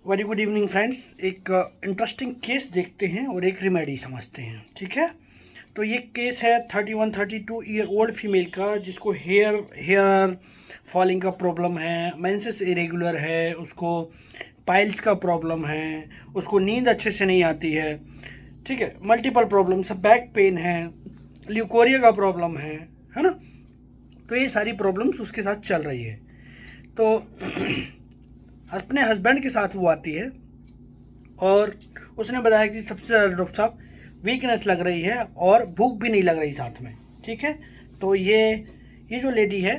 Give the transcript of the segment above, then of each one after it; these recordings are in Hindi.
Very good evening friends. एक इंटरेस्टिंग केस देखते हैं और एक रेमेडी समझते हैं, ठीक है। तो ये केस है 31-32 ईयर ओल्ड फीमेल का, जिसको हेयर फॉलिंग का प्रॉब्लम है, मेंसेस इरेगुलर है, उसको पाइल्स का प्रॉब्लम है, उसको नींद अच्छे से नहीं आती है, ठीक है। मल्टीपल प्रॉब्लम्स, बैक पेन है, ल्यूकोरिया का प्रॉब्लम है ना। तो ये सारी प्रॉब्लम्स उसके साथ चल रही है। तो अपने हस्बैंड के साथ वो आती है और उसने बताया कि सबसे ज़्यादा डॉक्टर साहब वीकनेस लग रही है और भूख भी नहीं लग रही साथ में, ठीक है। तो ये जो लेडी है,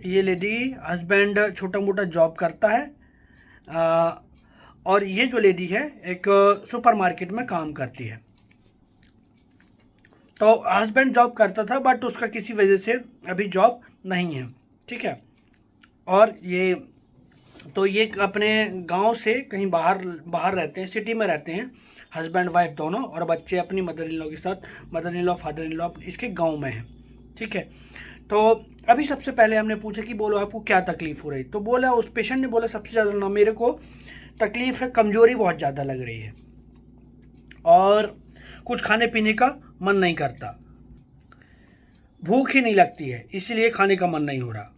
ये लेडी हस्बैंड छोटा मोटा जॉब करता है, और ये जो लेडी है एक सुपरमार्केट में काम करती है। तो हस्बैंड जॉब करता था बट उसका किसी वजह से अभी जॉब नहीं है, ठीक है। और ये अपने गांव से कहीं बाहर बाहर रहते हैं, सिटी में रहते हैं, हस्बैंड वाइफ दोनों, और बच्चे अपनी मदर इन लॉ के साथ, mother in law father in law इसके गांव में हैं, ठीक है। तो अभी सबसे पहले हमने पूछा कि बोलो आपको क्या तकलीफ़ हो रही। तो बोला, उस पेशेंट ने बोला सबसे ज़्यादा ना मेरे को तकलीफ़ है, कमज़ोरी बहुत ज़्यादा लग रही है और कुछ खाने पीने का मन नहीं करता, भूख ही नहीं लगती है, इसीलिए खाने का मन नहीं हो रहा।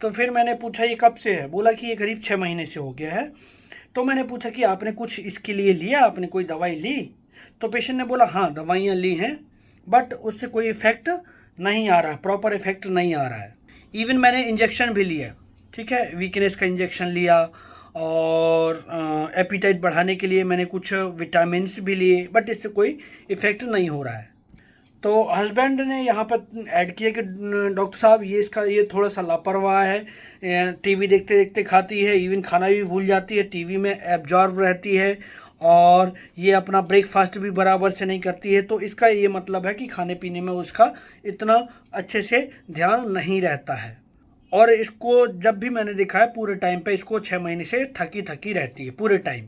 तो फिर मैंने पूछा ये कब से है। बोला कि ये करीब 6 महीने से हो गया है। तो मैंने पूछा कि आपने कुछ इसके लिए लिया, आपने कोई दवाई ली। तो पेशेंट ने बोला हाँ दवाइयाँ ली हैं बट उससे कोई इफ़ेक्ट नहीं आ रहा है, प्रॉपर इफ़ेक्ट नहीं आ रहा है। इवन मैंने इंजेक्शन भी लिया, ठीक है, वीकनेस का इंजेक्शन लिया और एपिटाइट बढ़ाने के लिए मैंने कुछ विटामिन भी लिए, बट इससे कोई इफ़ेक्ट नहीं हो रहा है। तो हस्बैंड ने यहाँ पर ऐड किया कि डॉक्टर साहब ये थोड़ा सा लापरवाह है, टीवी देखते देखते खाती है, इवन खाना भी भूल जाती है, टीवी में एब्जॉर्ब रहती है, और ये अपना ब्रेकफास्ट भी बराबर से नहीं करती है। तो इसका ये मतलब है कि खाने पीने में उसका इतना अच्छे से ध्यान नहीं रहता है। और इसको जब भी मैंने देखा है पूरे टाइम पे इसको 6 महीने से थकी थकी रहती है पूरे टाइम।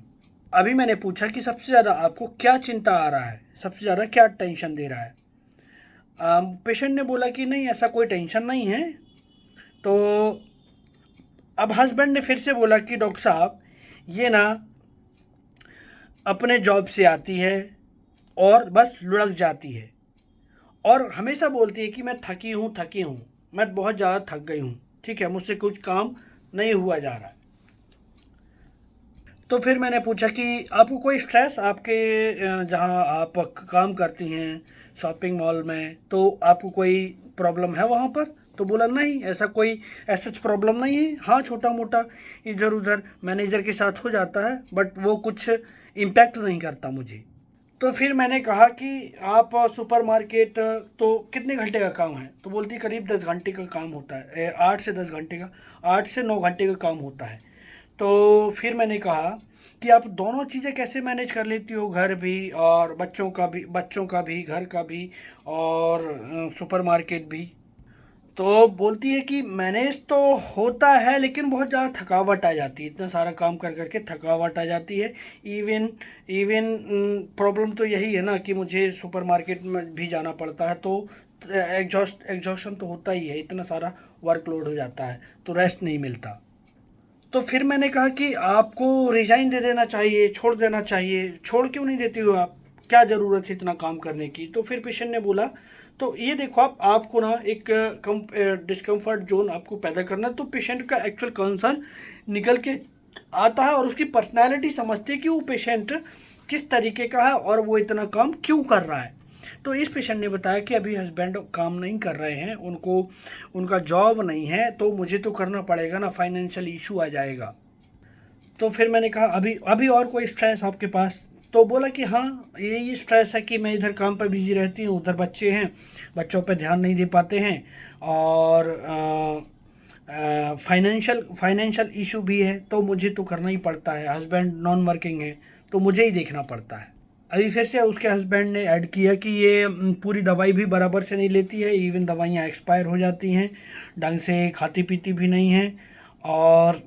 अभी मैंने पूछा कि सबसे ज़्यादा आपको क्या चिंता आ रहा है, सबसे ज़्यादा क्या टेंशन दे रहा है। पेशेंट ने बोला कि नहीं ऐसा कोई टेंशन नहीं है। तो अब हस्बैंड ने फिर से बोला कि डॉक्टर साहब ये ना अपने जॉब से आती है और बस लुढ़क जाती है और हमेशा बोलती है कि मैं थकी हूँ, मैं बहुत ज़्यादा थक गई हूँ, ठीक है, मुझसे कुछ काम नहीं हुआ जा रहा है। तो फिर मैंने पूछा कि आपको कोई स्ट्रेस आपके जहाँ आप काम करती हैं शॉपिंग मॉल में, तो आपको कोई प्रॉब्लम है वहाँ पर। तो बोला नहीं ऐसा कोई ऐसा प्रॉब्लम नहीं है, हाँ छोटा मोटा इधर उधर मैनेजर के साथ हो जाता है बट वो कुछ इम्पैक्ट नहीं करता मुझे। तो फिर मैंने कहा कि आप सुपरमार्केट तो कितने घंटे का काम है। तो बोलती करीब 10 घंटे का काम होता है, 8 से 10 घंटे का, 8 से 9 घंटे का काम होता है। तो फिर मैंने कहा कि आप दोनों चीज़ें कैसे मैनेज कर लेती हो, घर भी और बच्चों का भी घर का भी और सुपरमार्केट भी। तो बोलती है कि मैनेज तो होता है लेकिन बहुत ज़्यादा थकावट आ जाती है, इतना सारा काम कर करके थकावट आ जाती है। इवन इवन प्रॉब्लम तो यही है ना कि मुझे सुपरमार्केट में भी जाना पड़ता है, तो एग्जॉस्शन तो होता ही है, इतना सारा वर्कलोड हो जाता है तो रेस्ट नहीं मिलता। तो फिर मैंने कहा कि आपको रिजाइन दे देना चाहिए, छोड़ देना चाहिए। छोड़ क्यों नहीं देती हो आप, क्या ज़रूरत है इतना काम करने की। तो फिर पेशेंट ने बोला तो ये देखो आपको ना एक डिस्कम्फर्ट जोन आपको पैदा करना है। तो पेशेंट का एक्चुअल कंसर्न निकल के आता है और उसकी पर्सनैलिटी समझती है कि वो पेशेंट किस तरीके का है और वो इतना काम क्यों कर रहा है। तो इस पेशेंट ने बताया कि अभी हस्बैंड काम नहीं कर रहे हैं, उनका जॉब नहीं है, तो मुझे तो करना पड़ेगा ना, फाइनेंशियल इशू आ जाएगा। तो फिर मैंने कहा अभी अभी और कोई स्ट्रेस आपके पास। तो बोला कि हाँ यही स्ट्रेस है कि मैं इधर काम पर बिजी रहती हूँ, उधर बच्चे हैं, बच्चों पर ध्यान नहीं दे पाते हैं, और फाइनेंशियल इशू भी है, तो मुझे तो करना ही पड़ता है, हस्बैंड नॉन वर्किंग है तो मुझे ही देखना पड़ता है। अभी फिर से उसके हस्बैंड ने ऐड किया कि ये पूरी दवाई भी बराबर से नहीं लेती है, इवन दवाइयाँ एक्सपायर हो जाती हैं, ढंग से खाती पीती भी नहीं है, और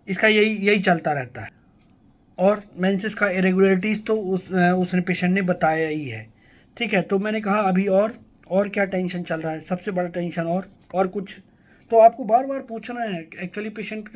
इसका यही यही चलता रहता है। और मेंसेस का इरेगुलरिटीज़ तो उसने पेशेंट ने बताया ही है, ठीक है। तो मैंने कहा अभी और क्या टेंशन चल रहा है, सबसे बड़ा टेंशन और कुछ। तो आपको बार बार पूछना है। एक्चुअली पेशेंट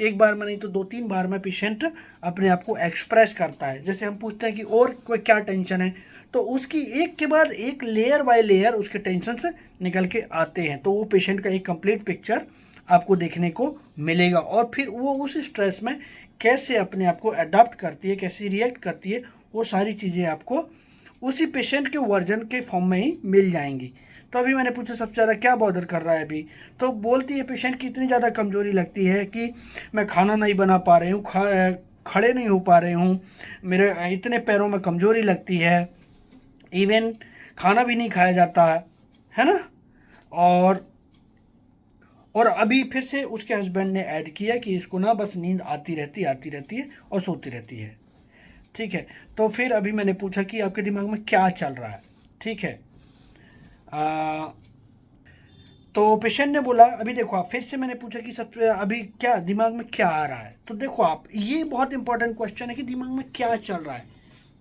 एक बार में नहीं तो 2-3 बार में पेशेंट अपने आप को एक्सप्रेस करता है। जैसे हम पूछते हैं कि और कोई क्या टेंशन है, तो उसकी एक के बाद एक लेयर बाय लेयर उसके टेंशन से निकल के आते हैं, तो वो पेशेंट का एक कंप्लीट पिक्चर आपको देखने को मिलेगा। और फिर वो उस स्ट्रेस में कैसे अपने आप को अडाप्ट करती है, कैसे रिएक्ट करती है, वो सारी चीज़ें आपको उसी पेशेंट के वर्जन के फॉर्म में ही मिल जाएंगी। तो अभी मैंने पूछा सबसे ज़्यादा क्या बॉदर कर रहा है अभी, तो बोलती है पेशेंट की इतनी ज़्यादा कमज़ोरी लगती है कि मैं खाना नहीं बना पा रही हूँ, खड़े नहीं हो पा रही हूँ, मेरे इतने पैरों में कमज़ोरी लगती है, इवन खाना भी नहीं खाया जाता है ना। और अभी फिर से उसके हस्बैंड ने ऐड किया कि इसको ना बस नींद आती रहती है और सोती रहती है। ठीक है, तो फिर अभी मैंने पूछा कि आपके दिमाग में क्या चल रहा है। ठीक है, तो पेशेंट ने बोला, अभी देखो आप, फिर से मैंने पूछा कि सबसे अभी क्या दिमाग में क्या आ रहा है। तो देखो आप, ये बहुत इंपॉर्टेंट क्वेश्चन है कि दिमाग में क्या चल रहा है।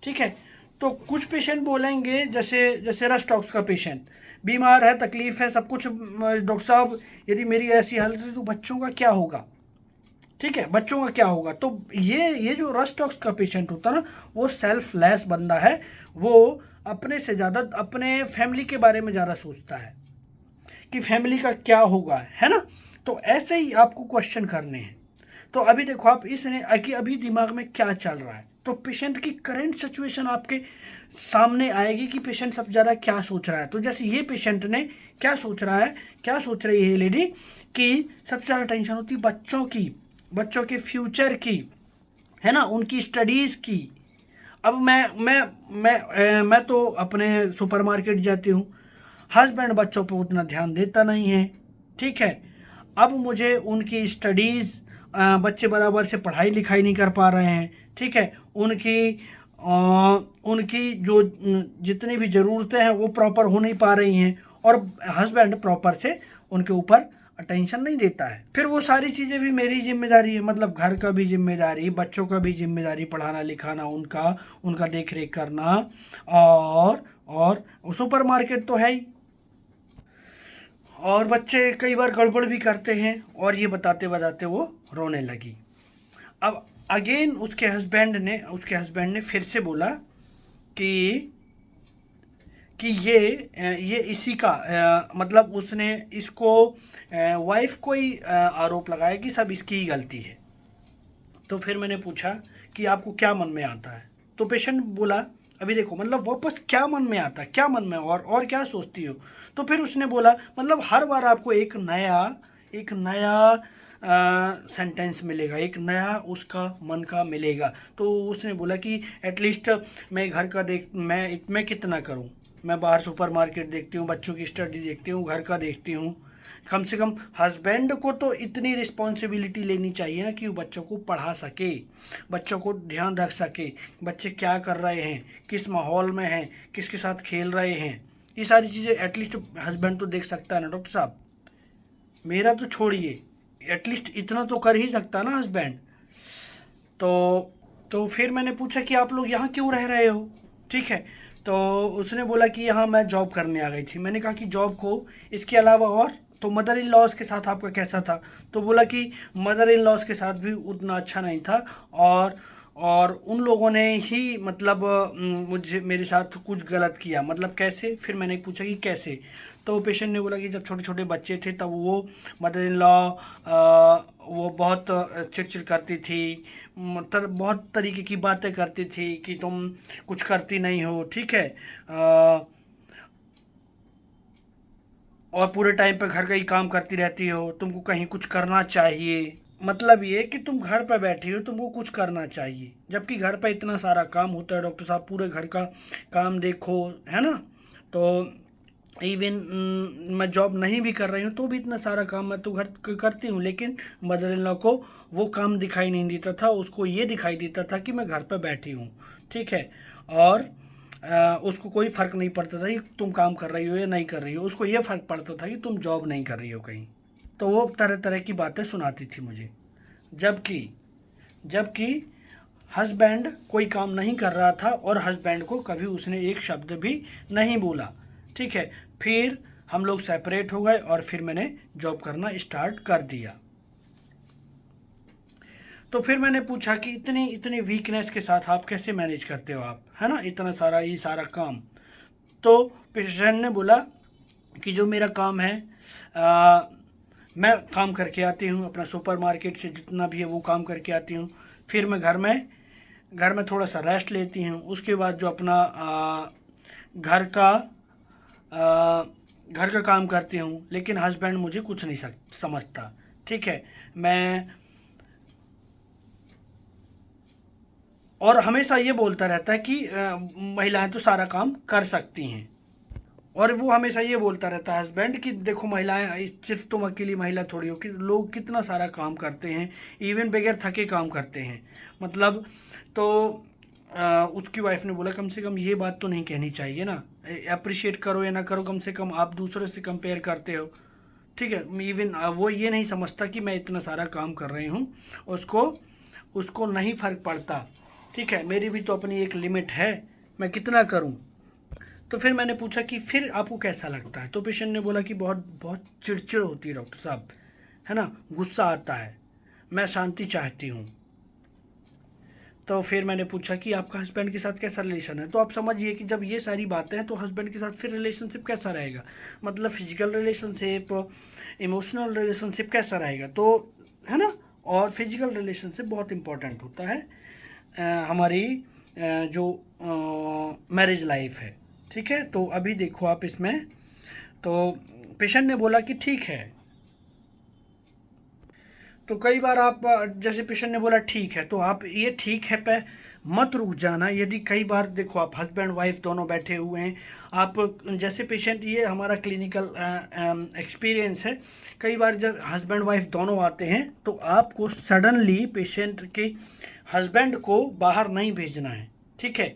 ठीक है, तो कुछ पेशेंट बोलेंगे, जैसे जैसे रस्टॉक्स का पेशेंट बीमार है, तकलीफ है, सब कुछ, डॉक्टर साहब यदि मेरी ऐसी हालत है तो बच्चों का क्या होगा। ठीक है, बच्चों का क्या होगा। तो ये जो रस्टॉक्स का पेशेंट होता है ना, वो सेल्फलेस बंदा है, वो अपने से ज़्यादा अपने फैमिली के बारे में ज़्यादा सोचता है कि फैमिली का क्या होगा, है ना। तो ऐसे ही आपको क्वेश्चन करने हैं। तो अभी देखो आप, इसने कि अभी दिमाग में क्या चल रहा है, तो पेशेंट की करंट सिचुएशन आपके सामने आएगी कि पेशेंट सबसे ज़्यादा क्या सोच रहा है। तो जैसे ये पेशेंट ने क्या सोच रहा है, क्या सोच रही है लेडी, कि सबसे ज़्यादा टेंशन होती है बच्चों की, बच्चों के फ्यूचर की, है ना, उनकी स्टडीज़ की। अब मैं तो अपने सुपरमार्केट जाती हूँ, हस्बैंड बच्चों पर उतना ध्यान देता नहीं है। ठीक है, अब मुझे उनकी स्टडीज़, बच्चे बराबर से पढ़ाई लिखाई नहीं कर पा रहे हैं। ठीक है, उनकी जो जितनी भी ज़रूरतें हैं वो प्रॉपर हो नहीं पा रही हैं, और हस्बैंड प्रॉपर से उनके ऊपर अटेंशन नहीं देता है। फिर वो सारी चीज़ें भी मेरी जिम्मेदारी है, मतलब घर का भी जिम्मेदारी, बच्चों का भी जिम्मेदारी, पढ़ाना लिखाना उनका, उनका देख रेख करना, और सुपर मार्केट तो है ही। और बच्चे कई बार गड़बड़ भी करते हैं, और ये बताते बताते वो रोने लगी। अब अगेन उसके हस्बैंड ने फिर से बोला कि ये इसी का, मतलब उसने इसको वाइफ को ही आरोप लगाया कि सब इसकी ही गलती है। तो फिर मैंने पूछा कि आपको क्या मन में आता है। तो पेशेंट बोला, अभी देखो, मतलब वापस क्या मन में आता है, क्या मन में, और क्या सोचती हो। तो फिर उसने बोला, मतलब हर बार आपको एक नया सेंटेंस मिलेगा, एक नया उसका मन का मिलेगा। तो उसने बोला कि एटलीस्ट मैं कितना करूं, मैं बाहर सुपरमार्केट देखती हूँ, बच्चों की स्टडी देखती हूँ, घर का देखती हूँ, कम से कम हस्बैंड को तो इतनी रिस्पॉन्सिबिलिटी लेनी चाहिए ना कि वो बच्चों को पढ़ा सके, बच्चों को ध्यान रख सके, बच्चे क्या कर रहे हैं, किस माहौल में हैं, किसके साथ खेल रहे हैं, ये सारी चीज़ें एटलीस्ट हस्बैंड तो देख सकता है ना डॉक्टर साहब। मेरा तो छोड़िए, एटलीस्ट इतना तो कर ही सकता है ना हस्बैंड। तो तो फिर मैंने पूछा कि आप लोग यहाँ क्यों रह रहे हो। ठीक है, तो उसने बोला कि यहाँ मैं जॉब करने आ गई थी। मैंने कहा कि जॉब को इसके अलावा और, तो मदर इन लॉज के साथ आपका कैसा था। तो बोला कि मदर इन लॉज के साथ भी उतना अच्छा नहीं था, और उन लोगों ने ही मतलब मुझे मेरे साथ कुछ गलत किया। मतलब कैसे, फिर मैंने पूछा कि कैसे। तो पेशेंट ने बोला कि जब छोटे छोटे बच्चे थे तब वो मदर इन लॉ वो बहुत चिड़चिड़ करती थी, मतलब बहुत तरीके की बातें करती थी कि तुम कुछ करती नहीं हो। ठीक है, और पूरे टाइम पे घर का ही काम करती रहती हो, तुमको कहीं कुछ करना चाहिए। मतलब ये कि तुम घर पर बैठी हो, तुमको कुछ करना चाहिए, जबकि घर पर इतना सारा काम होता है डॉक्टर साहब, पूरे घर का काम देखो, है ना। तो इवन मैं जॉब नहीं भी कर रही हूँ तो भी इतना सारा काम मैं तो घर करती हूँ, लेकिन मदर इन लॉ को वो काम दिखाई नहीं देता था, उसको ये दिखाई देता था कि मैं घर पर बैठी हूँ। ठीक है, और उसको कोई फ़र्क नहीं पड़ता था कि तुम काम कर रही हो या नहीं कर रही हो, उसको ये फ़र्क पड़ता था कि तुम जॉब नहीं कर रही हो कहीं। तो वो तरह तरह की बातें सुनाती थी मुझे, जबकि जबकि हस्बैंड कोई काम नहीं कर रहा था, और हस्बैंड को कभी उसने एक शब्द भी नहीं बोला। ठीक है, फिर हम लोग सेपरेट हो गए और फिर मैंने जॉब करना स्टार्ट कर दिया। तो फिर मैंने पूछा कि इतनी इतनी वीकनेस के साथ आप कैसे मैनेज करते हो आप, है ना, इतना सारा ये सारा काम। तो पेशेंट ने बोला कि जो मेरा काम है, मैं काम करके आती हूँ अपना सुपरमार्केट से जितना भी है वो काम करके आती हूँ, फिर मैं घर में थोड़ा सा रेस्ट लेती हूँ, उसके बाद जो अपना घर का घर का काम करती हूँ, लेकिन हस्बैंड मुझे कुछ नहीं समझता। ठीक है, मैं और हमेशा ये बोलता रहता है कि महिलाएं तो सारा काम कर सकती हैं, और वो हमेशा ये बोलता रहता है हस्बैंड कि देखो महिलाएं, सिर्फ तुम अकेली महिला थोड़ी हो कि लोग कितना सारा काम करते हैं, इवन बगैर थके काम करते हैं, मतलब। तो उसकी वाइफ ने बोला कम से कम ये बात तो नहीं कहनी चाहिए ना, अप्रिशिएट करो या ना करो, कम से कम आप दूसरों से कंपेयर करते हो। ठीक है, इवन वो ये नहीं समझता कि मैं इतना सारा काम कर रही हूँ, उसको उसको नहीं फ़र्क पड़ता। ठीक है, मेरी भी तो अपनी एक लिमिट है, मैं कितना करूँ। तो फिर मैंने पूछा कि फिर आपको कैसा लगता है, तो पेशेंट ने बोला कि बहुत बहुत चिड़चिड़ होती है डॉक्टर साहब, है ना, गुस्सा आता है, मैं शांति चाहती हूँ। तो फिर मैंने पूछा कि आपका हस्बैंड के साथ कैसा रिलेशन है, तो आप समझिए कि जब ये सारी बातें हैं तो हस्बैंड के साथ फिर रिलेशनशिप कैसा रहेगा, मतलब फिजिकल रिलेशनशिप, इमोशनल रिलेशनशिप कैसा रहेगा, तो है ना। और फिजिकल रिलेशनशिप बहुत इंपॉर्टेंट होता है हमारी जो मैरिज लाइफ है। ठीक है, तो अभी देखो आप इसमें, तो पेशेंट ने बोला कि ठीक है। तो कई बार आप जैसे पेशेंट ने बोला ठीक है, तो आप ये ठीक है पे मत रुक जाना। यदि कई बार देखो आप हस्बैंड वाइफ दोनों बैठे हुए हैं, आप जैसे पेशेंट, ये हमारा क्लिनिकल एक्सपीरियंस है, कई बार जब हस्बैंड वाइफ दोनों आते हैं तो आपको सडनली पेशेंट के हस्बैंड को बाहर नहीं भेजना है। ठीक है,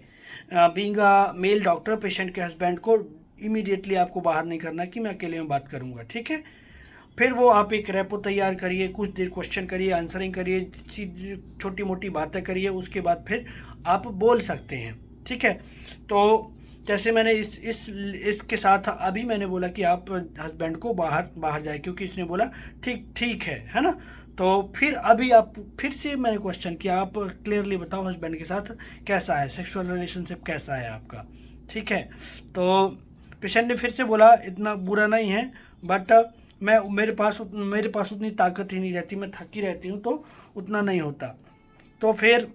being a mail doctor, patient के हस्बैंड को इमीडिएटली आपको बाहर नहीं करना कि मैं अकेले में बात करूंगा। ठीक है, फिर वो आप एक रेपो तैयार करिए, कुछ देर क्वेश्चन करिए, आंसरिंग करिए, छोटी मोटी बातें करिए, उसके बाद फिर आप बोल सकते हैं। ठीक है, तो जैसे मैंने इसके साथ अभी मैंने बोला कि आप हस्बैंड को बाहर बाहर जाए, क्योंकि इसने बोला ठीक ठीक है ना। तो फिर अभी आप फिर से मैंने क्वेश्चन किया, आप क्लियरली बताओ हस्बैंड के साथ कैसा है, सेक्सुअल रिलेशनशिप कैसा है आपका। ठीक है, तो पेशेंट ने फिर से बोला इतना बुरा नहीं है, बट मैं मेरे पास उतनी ताकत ही नहीं रहती, मैं थकी रहती हूँ, तो उतना नहीं होता। तो फिर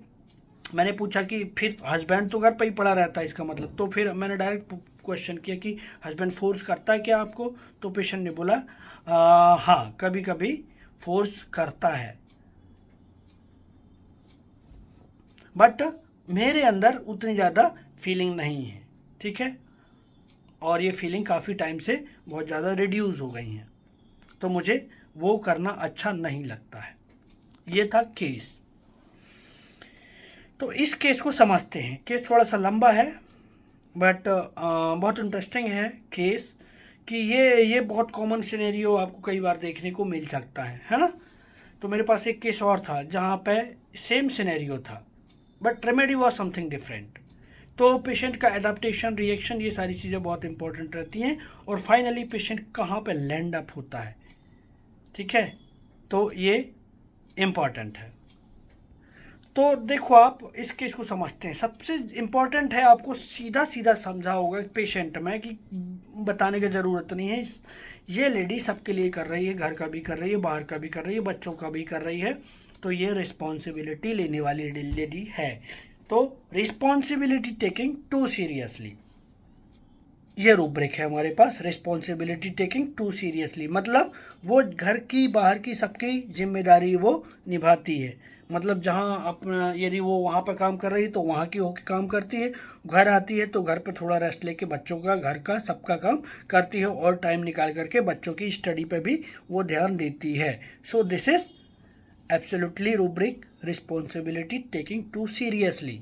मैंने पूछा कि फिर हस्बैंड तो घर पे ही पड़ा रहता है इसका मतलब, तो फिर मैंने डायरेक्ट क्वेश्चन किया कि हस्बैंड फोर्स करता है क्या आपको, तो पेशेंट ने बोला हाँ कभी कभी फोर्स करता है, बट मेरे अंदर उतनी ज़्यादा फीलिंग नहीं है। ठीक है, और ये फीलिंग काफ़ी टाइम से बहुत ज़्यादा रिड्यूस हो गई हैं, तो मुझे वो करना अच्छा नहीं लगता है। ये था केस। तो इस केस को समझते हैं, केस थोड़ा सा लंबा है, बट बहुत इंटरेस्टिंग है केस, कि ये बहुत कॉमन सिनेरियो आपको कई बार देखने को मिल सकता है ना। तो मेरे पास एक केस और था जहाँ पे सेम सिनेरियो था, but remedy was something different. तो पेशेंट का एडाप्टेशन, रिएक्शन, ये सारी चीज़ें बहुत इंपॉर्टेंट रहती हैं, और फाइनली पेशेंट कहाँ पे लैंड अप होता है। ठीक है, तो ये इम्पॉर्टेंट है। तो देखो आप इस केस को समझते हैं, सबसे इम्पॉर्टेंट है आपको सीधा सीधा समझा होगा पेशेंट में, कि बताने की ज़रूरत नहीं है, ये लेडी सबके लिए कर रही है, घर का भी कर रही है, बाहर का भी कर रही है, बच्चों का भी कर रही है, तो ये रिस्पॉन्सिबिलिटी लेने वाली लेडी है। तो रिस्पॉन्सिबिलिटी टेकिंग टू सीरियसली, ये रूब्रिक है हमारे पास, रिस्पॉन्सिबिलिटी टेकिंग टू सीरियसली, मतलब वो घर की बाहर की सबकी जिम्मेदारी वो निभाती है। मतलब जहाँ अपना, यदि वो वहाँ पर काम कर रही है तो वहाँ की होकर काम करती है, घर आती है तो घर पे थोड़ा रेस्ट लेके बच्चों का, घर का, सबका काम करती है, और टाइम निकाल करके बच्चों की स्टडी पे भी वो ध्यान देती है। So this is absolutely rubric, responsibility taking to seriously.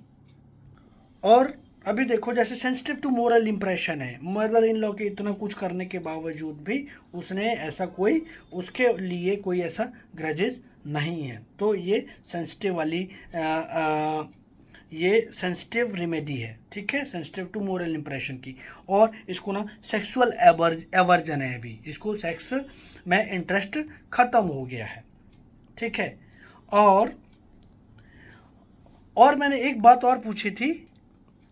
और अभी देखो जैसे सेंसिटिव टू मोरल इंप्रेशन है, मदर इन लॉ के इतना कुछ करने के बावजूद भी उसने ऐसा कोई, उसके लिए कोई ऐसा ग्रजेस नहीं है, तो ये सेंसिटिव वाली ये सेंसिटिव रेमेडी है, ठीक है, सेंसिटिव टू मोरल इंप्रेशन की। और इसको ना सेक्सुअल एवर्जन है, अभी इसको सेक्स में इंटरेस्ट ख़त्म हो गया है, ठीक है। और मैंने एक बात और पूछी थी,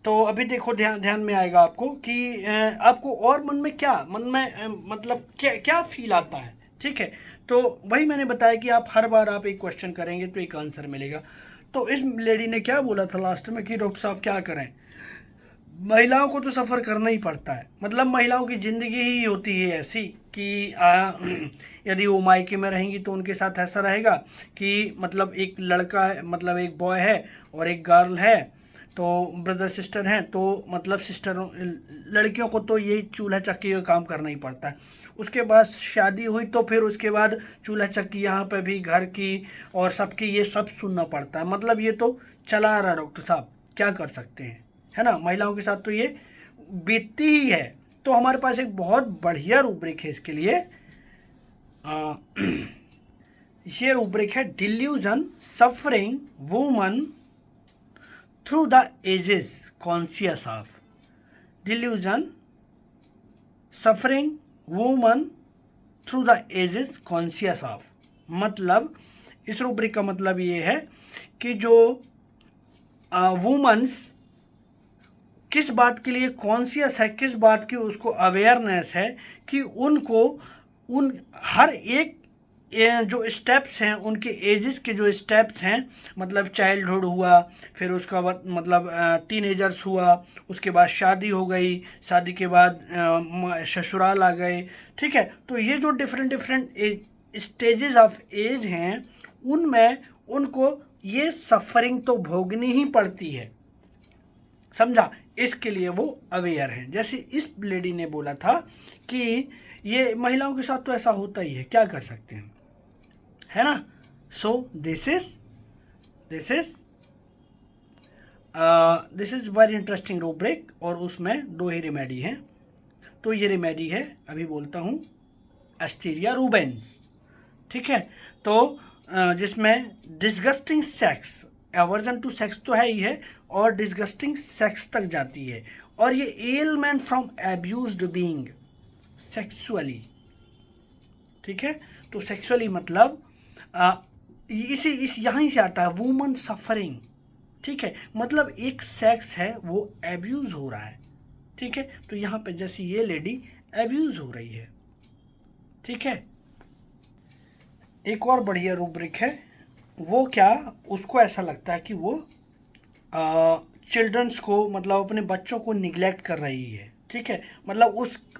तो अभी देखो ध्यान में आएगा आपको कि आपको और मन में क्या, मतलब क्या क्या फील आता है, ठीक है। तो वही मैंने बताया कि आप हर बार आप एक क्वेश्चन करेंगे तो एक आंसर मिलेगा। तो इस लेडी ने क्या बोला था लास्ट में कि डॉक्टर साहब क्या करें, महिलाओं को तो सफ़र करना ही पड़ता है, मतलब महिलाओं की ज़िंदगी ही होती है ऐसी कि यदि वो मायके में रहेंगी तो उनके साथ ऐसा रहेगा कि मतलब एक लड़का है, मतलब एक बॉय है और एक गर्ल है, तो ब्रदर सिस्टर हैं, तो मतलब लड़कियों को तो ये चूल्हा चक्की का काम करना ही पड़ता है। उसके बाद शादी हुई तो फिर उसके बाद चूल्हा चक्की यहाँ पे भी घर की और सबकी ये सब सुनना पड़ता है, मतलब ये तो चला आ रहा डॉक्टर साहब, क्या कर सकते हैं, है ना। महिलाओं के साथ तो ये बीतती ही है। तो हमारे पास एक बहुत बढ़िया रूब्रिक है इसके लिए। ये रूब्रिक है delusion suffering woman through the ages conscious of. Delusion suffering woman through the ages conscious of, मतलब इस रूब्रिक का मतलब ये है कि जो वुमन्स किस बात के लिए कॉन्शियस है, किस बात की उसको अवेयरनेस है कि उनको उन हर एक जो स्टेप्स हैं, उनके एजेस के जो स्टेप्स हैं, मतलब चाइल्डहुड हुआ, फिर उसका बाद मतलब टीनेजर्स हुआ, उसके बाद शादी हो गई, शादी के बाद ससुराल आ गए, ठीक है। तो ये जो different different stages of age हैं, उनमें उनको ये सफरिंग तो भोगनी ही पड़ती है, समझा। इसके लिए वो अवेयर हैं। जैसे इस लेडी ने बोला था कि ये महिलाओं के साथ तो ऐसा होता ही है, क्या कर सकते हैं, है ना। सो this is very interesting rubric, और उसमें 2 ही रेमेडी हैं। तो ये रेमेडी है, अभी बोलता हूँ, एस्टीरिया रूबेंस, ठीक है। तो जिसमें disgusting sex, aversion to sex तो है ही है, और डिस्गस्टिंग सेक्स तक जाती है, और ये एलमेंट फ्रॉम एब्यूज्ड बीइंग सेक्सुअली, ठीक है। तो सेक्सुअली मतलब इस यहाँ से आता है वुमन सफरिंग, ठीक है, मतलब एक सेक्स है वो एब्यूज हो रहा है, ठीक है। तो यहाँ पे जैसे ये लेडी एब्यूज हो रही है, ठीक है। एक और बढ़िया रूब्रिक है, वो क्या, उसको ऐसा लगता है कि वो चिल्ड्रंस को, मतलब अपने बच्चों को निगलेक्ट कर रही है, ठीक है, मतलब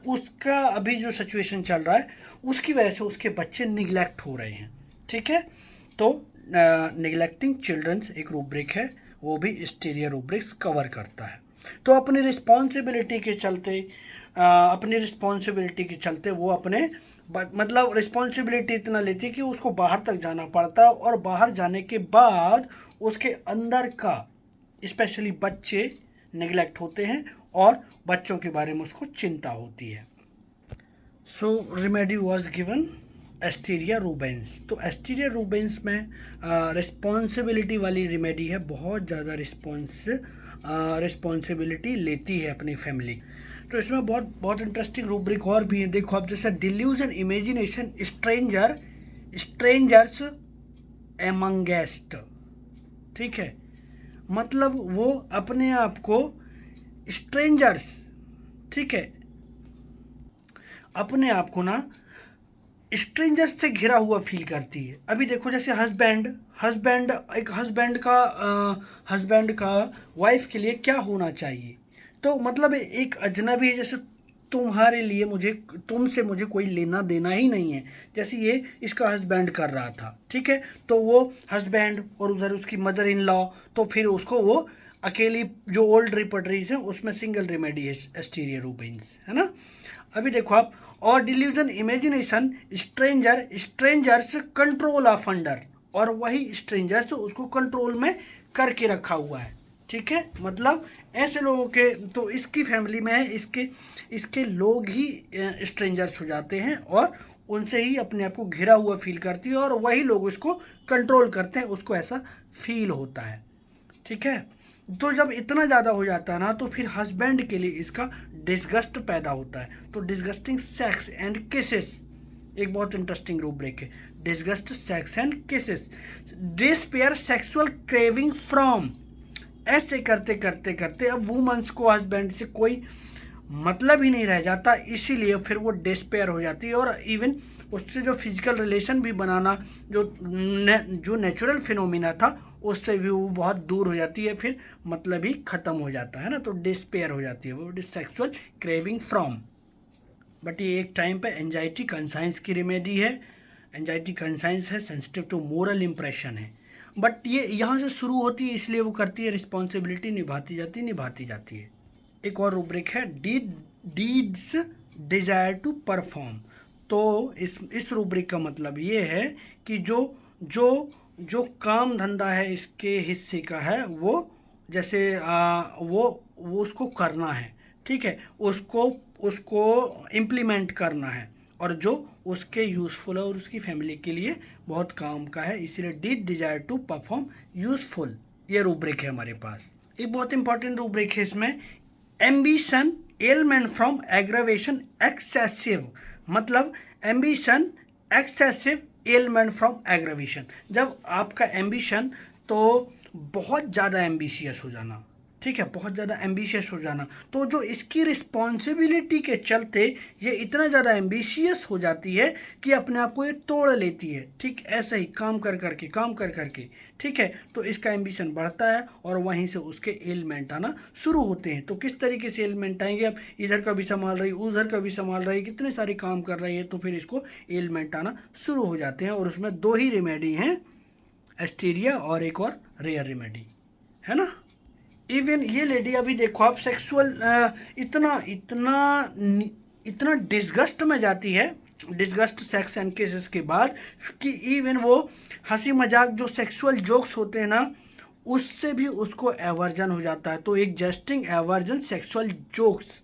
उसका अभी जो सिचुएशन चल रहा है उसकी वजह से उसके बच्चे निगलेक्ट हो रहे हैं, ठीक है। तो निगलेक्टिंग चिल्ड्रंस एक रूब्रिक है, वो भी स्टीरिया रूब्रिक्स कवर करता है। तो अपनी रिस्पॉन्सिबिलिटी के चलते वो अपने मतलब रिस्पॉन्सिबिलिटी इतना लेती है कि उसको बाहर तक जाना पड़ता है, और बाहर जाने के बाद उसके अंदर का स्पेशली बच्चे नेग्लेक्ट होते हैं और बच्चों के बारे में उसको चिंता होती है। So remedy was given Asterias rubens. तो एस्टीरिया रूबेंस में रिस्पॉन्सिबिलिटी वाली रेमेडी है, बहुत ज़्यादा रिस्पॉन्सिबिलिटी लेती है अपनी फैमिली। तो इसमें बहुत बहुत इंटरेस्टिंग रूब्रिक और भी है, देखो आप, जैसे डिल्यूजन इमेजिनेशन स्ट्रेंजर्स एमंगेस्ट, ठीक है, मतलब वो अपने आप को स्ट्रेंजर्स, ठीक है, अपने आप को ना स्ट्रेंजर्स से घिरा हुआ फील करती है। अभी देखो जैसे हस्बैंड का वाइफ के लिए क्या होना चाहिए, तो मतलब एक अजनबी, जैसे तुम्हारे लिए तुमसे मुझे कोई लेना देना ही नहीं है, जैसे ये इसका हस्बैंड कर रहा था, ठीक है। तो वो हस्बैंड और उधर उसकी मदर इन लॉ, तो फिर उसको वो अकेली, जो ओल्ड रिपर्टरीज है उसमें सिंगल रेमेडी है एस्टीरिया रूबेंस, है ना। अभी देखो आप, और delusion imagination strangers control of under, और वही स्ट्रेंजर्स उसको कंट्रोल में करके रखा हुआ है, ठीक है। मतलब ऐसे लोगों के, तो इसकी फैमिली में इसके लोग ही स्ट्रेंजर्स हो जाते हैं और उनसे ही अपने आप को घिरा हुआ फील करती है, और वही लोग उसको कंट्रोल करते हैं, उसको ऐसा फील होता है, ठीक है। तो जब इतना ज़्यादा हो जाता है ना, तो फिर हस्बैंड के लिए इसका डिस्गस्ट पैदा होता है। तो डिस्गस्टिंग सेक्स एंड केसेस एक बहुत इंटरेस्टिंग रूब्रिक है। Disgust sex and cases, despair sexual craving from. ऐसे करते करते करते अब वुमेन्स को हस्बैंड से कोई मतलब ही नहीं रह जाता, इसीलिए फिर वो डिस्पेयर हो जाती है, और इवन उससे जो फिजिकल रिलेशन भी बनाना जो नेचुरल फिनोमिना था उससे भी वो बहुत दूर हो जाती है, फिर मतलब ही ख़त्म हो जाता है ना। तो डिस्पेयर हो जाती है वो, सेक्सुअल क्रेविंग फ्रॉम। बट ये एक टाइम पे एंजाइटी कंसाइंस की रिमेडी है। एंजाइटी कंसाइंस है, सेंसिटिव टू मोरल इंप्रेशन है, बट ये यहाँ से शुरू होती है, इसलिए वो करती है, रिस्पॉन्सिबिलिटी निभाती जाती है। एक और रूब्रिक है, डीड्स डिजायर टू परफॉर्म। तो इस रूब्रिक का मतलब ये है कि जो जो जो काम धंधा है इसके हिस्से का है, वो जैसे वो उसको करना है, ठीक है, उसको उसको इम्प्लीमेंट करना है, और जो उसके यूज़फुल है और उसकी फैमिली के लिए बहुत काम का है, इसीलिए deed desire to perform useful. ये रूब्रिक है हमारे पास। एक बहुत इंपॉर्टेंट रूब्रिक है इसमें, ambition element from aggravation excessive. मतलब ambition excessive element from aggravation, जब आपका एम्बिशन तो बहुत ज़्यादा एम्बिशियस हो जाना, ठीक है, बहुत ज़्यादा एम्बिशियस हो जाना, तो जो इसकी रिस्पॉन्सिबिलिटी के चलते ये इतना ज़्यादा एम्बिशियस हो जाती है कि अपने आप को ये तोड़ लेती है, ठीक, ऐसे ही काम कर करके, ठीक है। तो इसका एम्बिशन बढ़ता है और वहीं से उसके एलिमेंट आना शुरू होते हैं। तो किस तरीके से एलिमेंट आएंगे, अब इधर का भी संभाल रही, उधर का भी संभाल रही, कितने सारे काम कर रही है, तो फिर इसको एलिमेंट आना शुरू हो जाते हैं। और उसमें 2 ही रेमेडी हैं, एस्टीरिया और एक और रेयर रेमेडी, है ना। इवन ये लेडी अभी देखो आप, सेक्सुअल इतना इतना इतना डिस्गस्ट में जाती है, डिस्गस्ट सेक्स एंड केसेस के बाद, कि इवन वो हंसी मजाक जो सेक्सुअल जोक्स होते हैं ना, उससे भी उसको एवर्जन हो जाता है। तो एक जस्टिंग एवर्जन सेक्सुअल जोक्स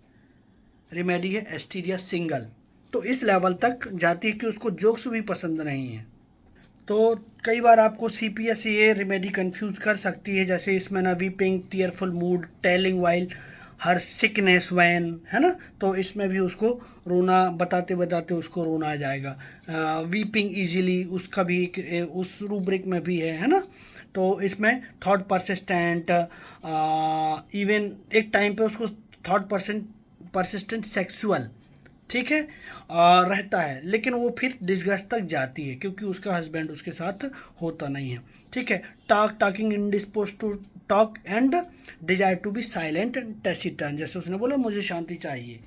रेमेडी है एस्टीरिया सिंगल। तो इस लेवल तक जाती है कि उसको जोक्स भी पसंद नहीं है। तो कई बार आपको CPS ये रेमेडी कंफ्यूज कर सकती है, जैसे इसमें ना weeping, tearful mood, telling while her sickness when, है ना। तो इसमें भी उसको रोना, बताते बताते उसको रोना आ जाएगा। वीपिंग इजीली, उसका भी उस रूब्रिक में भी है ना। तो इसमें थॉट परसिस्टेंट, इवन एक टाइम पे उसको थॉट परसिस्टेंट सेक्सुअल, ठीक है, रहता है, लेकिन वो फिर डिस्गस्ट तक जाती है क्योंकि उसका हस्बैंड उसके साथ होता नहीं है, ठीक है। Talking indispose to talk and desire to be silent and taciturn, जैसे उसने बोला मुझे शांति चाहिए,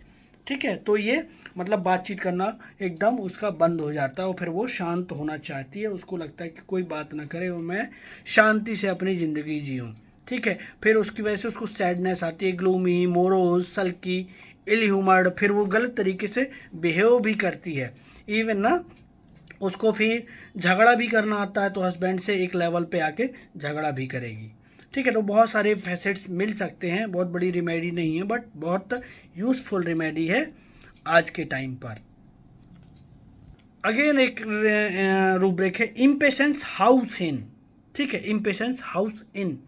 ठीक है। तो ये मतलब बातचीत करना एकदम उसका बंद हो जाता है और फिर वो शांत होना चाहती है, उसको लगता है कि कोई बात ना करे और मैं शांति से अपनी ज़िंदगी जीऊँ, ठीक है। फिर उसकी वजह से उसको सैडनेस आती है, ग्लूमी, मोरोज, सल्की, इल ह्यूमर्ड, फिर वो गलत तरीके से बिहेव भी करती है। इवन ना उसको फिर झगड़ा भी करना आता है, तो हस्बैंड से एक लेवल पे आके झगड़ा भी करेगी, ठीक है। तो बहुत सारे फैसेट्स मिल सकते हैं, बहुत बड़ी रेमेडी नहीं है, बट बहुत यूज़फुल रेमेडी है आज के टाइम पर। अगेन एक रूब्रिक है, इम्पेशेंस हाउस इन, ठीक है, इम्पेशेंस हाउस इन।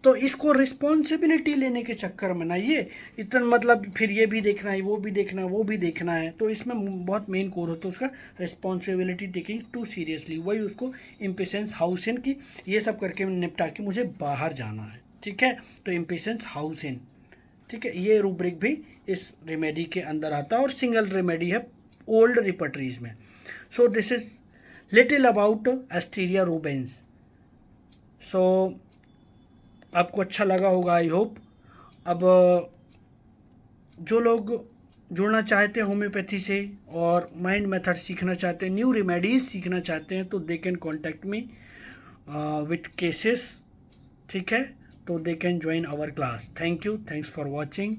तो इसको रिस्पॉन्सिबिलिटी लेने के चक्कर में ना ये इतना, मतलब फिर ये भी देखना है, वो भी देखना है, वो भी देखना है, तो इसमें बहुत मेन कोर होता है उसका रिस्पॉन्सिबिलिटी टेकिंग टू सीरियसली। वही उसको इम्पेशेंस हाउस इन की ये सब करके निपटा के मुझे बाहर जाना है, ठीक है। तो इम्पेशेंस हाउस इन, ठीक है, ये रूब्रिक भी इस रेमेडी के अंदर आता है और सिंगल रेमेडी है ओल्ड रिपर्टरीज में। So this is little about Asterias rubens. So आपको अच्छा लगा होगा, आई होप। अब जो लोग जुड़ना चाहते हैं होम्योपैथी से और माइंड मेथड सीखना चाहते हैं, न्यू रेमेडीज सीखना चाहते हैं, तो they can contact me with cases, ठीक है। तो they can join our class. Thank you, thanks for watching.